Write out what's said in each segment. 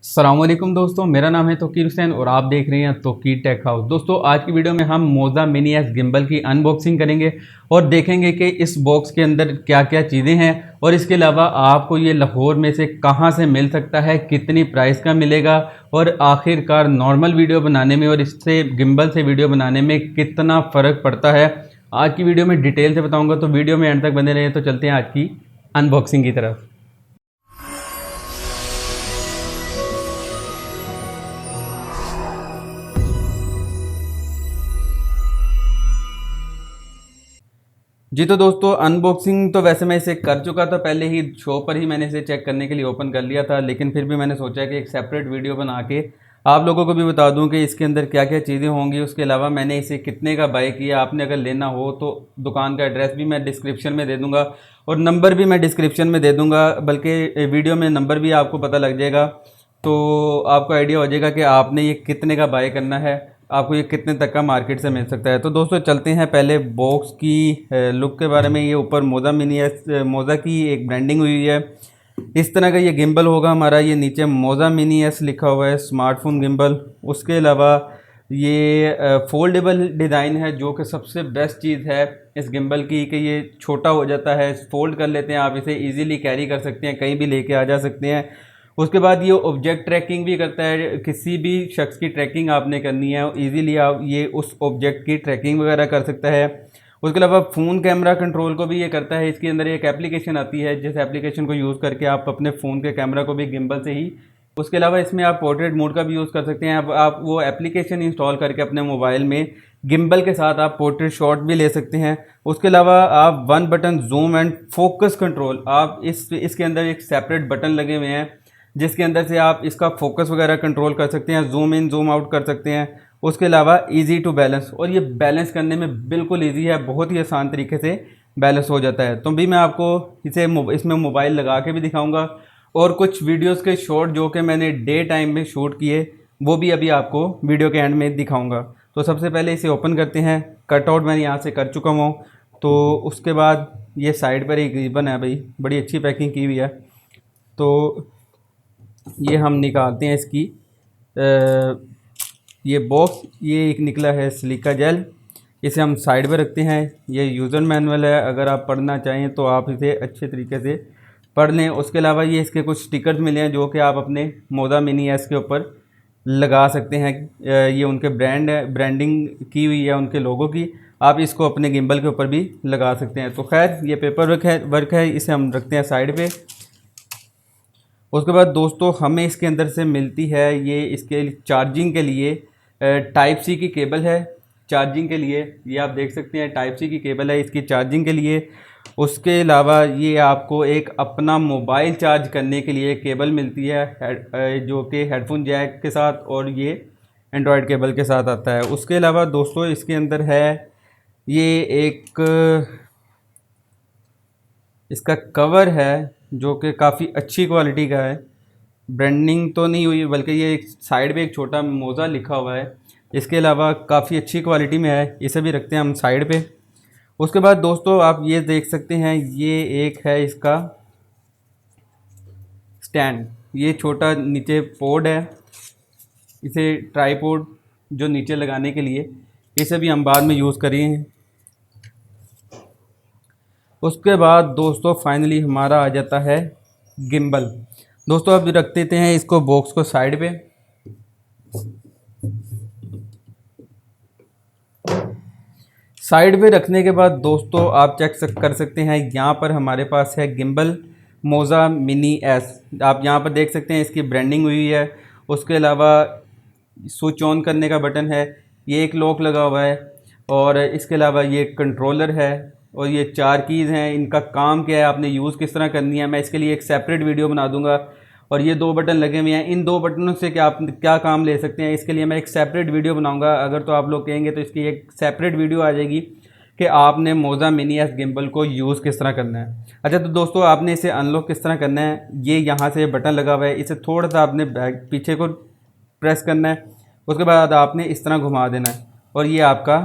अस्सलामुअलैकुम दोस्तों, मेरा नाम है तोकीर हुसैन और आप देख रहे हैं तोकीर टेक हाउस। दोस्तों, आज की वीडियो में हम मोज़ा मिनी एस गिम्बल की अनबॉक्सिंग करेंगे और देखेंगे कि इस बॉक्स के अंदर क्या क्या चीज़ें हैं और इसके अलावा आपको ये लाहौर में से कहां से मिल सकता है, कितनी प्राइस का मिलेगा और आखिरकार नॉर्मल वीडियो बनाने में और इससे गिम्बल से वीडियो बनाने में कितना फ़र्क पड़ता है। आज की वीडियो में डिटेल से बताऊँगा, तो वीडियो में एंड तक बने रहें। तो चलते हैं आज की अनबॉक्सिंग की तरफ। जी तो दोस्तों, अनबॉक्सिंग तो वैसे मैं इसे कर चुका था, पहले ही शो पर ही मैंने इसे चेक करने के लिए ओपन कर लिया था, लेकिन फिर भी मैंने सोचा कि एक सेपरेट वीडियो बना के आप लोगों को भी बता दूं कि इसके अंदर क्या क्या चीज़ें होंगी। उसके अलावा मैंने इसे कितने का बाय किया, आपने अगर लेना हो तो दुकान का एड्रेस भी मैं डिस्क्रिप्शन में दे दूँगा और नंबर भी मैं डिस्क्रिप्शन में दे दूँगा, बल्कि वीडियो में नंबर भी आपको पता लग जाएगा, तो आपको आइडिया हो जाएगा कि आपने ये कितने का बाय करना है, आपको ये कितने तक का मार्केट से मिल सकता है। तो दोस्तों चलते हैं पहले बॉक्स की लुक के बारे में। ये ऊपर मोज़ा मिनी एस मोज़ा की एक ब्रांडिंग हुई है, इस तरह का ये गिम्बल होगा हमारा। ये नीचे मोज़ा मिनी एस लिखा हुआ है, स्मार्टफोन गिम्बल। उसके अलावा ये फोल्डेबल डिज़ाइन है, जो कि सबसे बेस्ट चीज़ है इस गिम्बल की, कि ये छोटा हो जाता है, फोल्ड कर लेते हैं आप, इसे ईज़िली कैरी कर सकते हैं, कहीं भी लेके आ जा सकते हैं। उसके बाद ये ऑब्जेक्ट ट्रैकिंग भी करता है, किसी भी शख्स की ट्रैकिंग आपने करनी है इजीली आप ये उस ऑब्जेक्ट की ट्रैकिंग वगैरह कर सकता है। उसके अलावा फ़ोन कैमरा कंट्रोल को भी ये करता है। इसके अंदर एक एप्लीकेशन आती है, जिस एप्लीकेशन को यूज़ करके आप अपने फ़ोन के कैमरा को भी गिम्बल से ही, उसके अलावा इसमें आप पोर्ट्रेट मोड का भी यूज़ कर सकते हैं। अब आप वो एप्लीकेशन इंस्टॉल करके अपने मोबाइल में गिम्बल के साथ आप पोर्ट्रेट शॉट भी ले सकते हैं। उसके अलावा आप one button zoom and focus control, आप इसके अंदर एक सेपरेट बटन लगे हुए हैं जिसके अंदर से आप इसका फोकस वगैरह कंट्रोल कर सकते हैं, जूम इन जूम आउट कर सकते हैं। उसके अलावा इजी टू बैलेंस, और ये बैलेंस करने में बिल्कुल इजी है, बहुत ही आसान तरीके से बैलेंस हो जाता है। तो भी मैं आपको इसमें मोबाइल लगा के भी दिखाऊंगा और कुछ वीडियोस के शॉट जो कि मैंने डे टाइम में शूट किए, वो भी अभी आपको वीडियो के एंड में दिखाऊँगा। तो सबसे पहले इसे ओपन करते हैं। कटआउट मैंने यहाँ से कर चुका हूँ। तो उसके बाद ये साइड पर एक रिबन है भाई, बड़ी अच्छी पैकिंग की हुई है। तो ये हम निकालते हैं इसकी ये बॉक्स, ये एक निकला है सिलिका जेल, इसे हम साइड पे रखते हैं। ये यूज़र मैनुअल है, अगर आप पढ़ना चाहें तो आप इसे अच्छे तरीके से पढ़ लें। उसके अलावा ये इसके कुछ स्टिकर्स मिले हैं जो कि आप अपने मोज़ा मिनी एस के ऊपर लगा सकते हैं। ये उनके ब्रांडिंग की हुई है उनके लोगों की, आप इसको अपने गिम्बल के ऊपर भी लगा सकते हैं। तो खैर ये पेपर वर्क है, इसे हम रखते हैं साइड पे। उसके बाद दोस्तों हमें इसके अंदर से मिलती है ये इसके चार्जिंग के लिए टाइप सी की केबल है। चार्जिंग के लिए ये आप देख सकते हैं, टाइप सी की केबल है इसकी चार्जिंग के लिए। उसके अलावा ये आपको एक अपना मोबाइल चार्ज करने के लिए केबल मिलती है, जो कि हेडफोन जैक के साथ और ये एंड्रॉयड केबल के साथ आता है। उसके अलावा दोस्तों इसके अंदर है ये एक इसका कवर है, जो कि काफ़ी अच्छी क्वालिटी का है। ब्रांडिंग तो नहीं हुई, बल्कि ये एक साइड पे एक छोटा मोज़ा लिखा हुआ है। इसके अलावा काफ़ी अच्छी क्वालिटी में है, इसे भी रखते हैं हम साइड पे। उसके बाद दोस्तों आप ये देख सकते हैं, ये एक है इसका स्टैंड, ये छोटा नीचे पोर्ड है, इसे ट्राईपोड जो नीचे लगाने के लिए, इसे भी हम बाद में यूज़ करेंगे। उसके बाद दोस्तों फाइनली हमारा आ जाता है गिम्बल। दोस्तों अब रख देते हैं इसको बॉक्स को साइड पे। साइड पे रखने के बाद दोस्तों आप चेक कर सकते हैं, यहाँ पर हमारे पास है गिम्बल मोज़ा मिनी एस। आप यहाँ पर देख सकते हैं इसकी ब्रांडिंग हुई है। उसके अलावा स्विच ऑन करने का बटन है, ये एक लॉक लगा हुआ है, और इसके अलावा ये कंट्रोलर है, और ये 4 कीज़ हैं। इनका काम क्या है, आपने यूज़ किस तरह करनी है, मैं इसके लिए एक सेपरेट वीडियो बना दूंगा। और ये 2 बटन लगे हुए हैं, इन 2 बटनों से आप क्या काम ले सकते हैं, इसके लिए मैं एक सेपरेट वीडियो बनाऊंगा। अगर तो आप लोग कहेंगे तो इसकी एक सेपरेट वीडियो आ जाएगी कि आपने मोज़ा मिनी एस गिम्बल को यूज़ किस तरह करना है। अच्छा तो दोस्तों आपने इसे अनलॉक किस तरह करना है, ये यहाँ से बटन लगा हुआ है, इसे थोड़ा सा आपने पीछे को प्रेस करना है। उसके बाद आपने इस तरह घुमा देना है, और ये आपका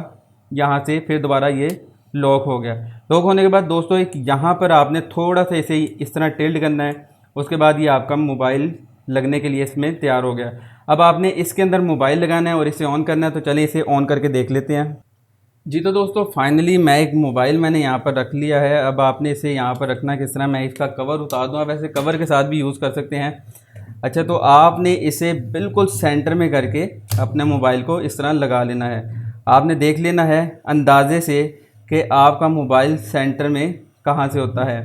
यहाँ से फिर दोबारा ये लॉक हो गया। लॉक होने के बाद दोस्तों एक यहाँ पर आपने थोड़ा सा इसे इस तरह टिल्ट करना है। उसके बाद ये आपका मोबाइल लगने के लिए इसमें तैयार हो गया। अब आपने इसके अंदर मोबाइल लगाना है और इसे ऑन करना है, तो चलिए इसे ऑन करके देख लेते हैं। जी तो दोस्तों फाइनली मैं एक मोबाइल मैंने यहाँ पर रख लिया है। अब आपने इसे यहाँ पर रखना किस तरह, मैं इसका कवर उतार दूँ, आप वैसे कवर के साथ भी यूज़ कर सकते हैं। अच्छा, तो आपने इसे बिल्कुल सेंटर में करके अपने मोबाइल को इस तरह लगा लेना है। आपने देख लेना है अंदाजे से कि आपका मोबाइल सेंटर में कहाँ से होता है,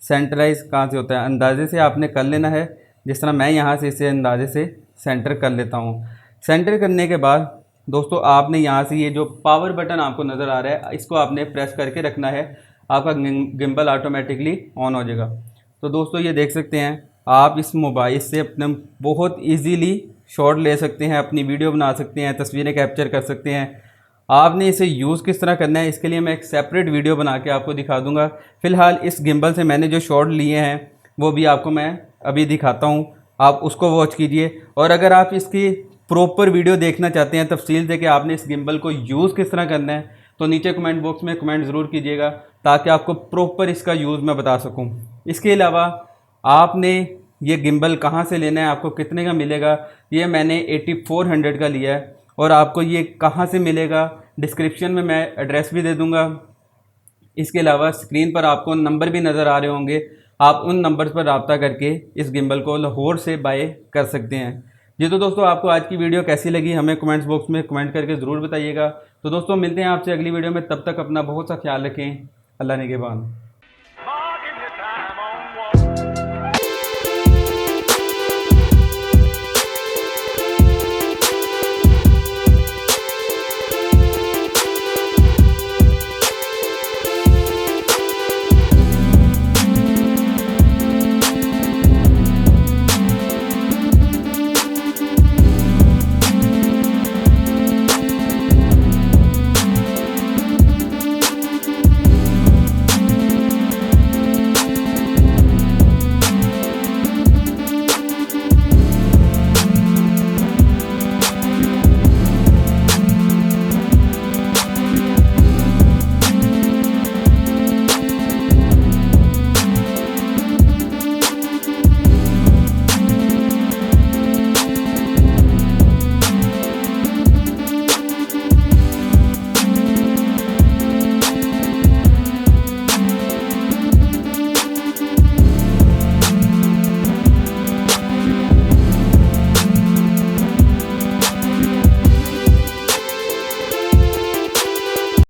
सेंटराइज कहाँ से होता है, अंदाजे से आपने कर लेना है। जिस तरह मैं यहाँ से इसे अंदाजे से सेंटर कर लेता हूँ। सेंटर करने के बाद दोस्तों आपने यहाँ से ये जो पावर बटन आपको नज़र आ रहा है, इसको आपने प्रेस करके रखना है, आपका गिम्बल ऑटोमेटिकली ऑन हो जाएगा। तो दोस्तों ये देख सकते हैं आप इस मोबाइल से अपने बहुत इजीली शॉट ले सकते हैं, अपनी वीडियो बना सकते हैं, तस्वीरें कैप्चर कर सकते हैं। आपने इसे यूज़ किस तरह करना है इसके लिए मैं एक सेपरेट वीडियो बना के आपको दिखा दूंगा। फ़िलहाल इस गिम्बल से मैंने जो शॉट लिए हैं वो भी आपको मैं अभी दिखाता हूँ, आप उसको वॉच कीजिए। और अगर आप इसकी प्रॉपर वीडियो देखना चाहते हैं तफसील से कि आपने इस गिम्बल को यूज़ किस तरह करना है, तो नीचे कमेंट बॉक्स में कमेंट ज़रूर कीजिएगा ताकि आपको प्रॉपर इसका यूज़ मैं बता सकूँ। इसके अलावा आपने ये गिम्बल कहाँ से लेना है, आपको कितने का मिलेगा, ये मैंने 8400 का लिया है। और आपको ये कहाँ से मिलेगा डिस्क्रिप्शन में मैं एड्रेस भी दे दूँगा। इसके अलावा स्क्रीन पर आपको नंबर भी नज़र आ रहे होंगे, आप उन नंबर पर रब्ता करके इस गिम्बल को लाहौर से बाय कर सकते हैं। जी तो दोस्तों आपको आज की वीडियो कैसी लगी हमें कमेंट्स बॉक्स में कमेंट करके ज़रूर बताइएगा। तो दोस्तों मिलते हैं आपसे अगली वीडियो में, तब तक अपना बहुत सा ख्याल रखें। अल्लाह निगहबान।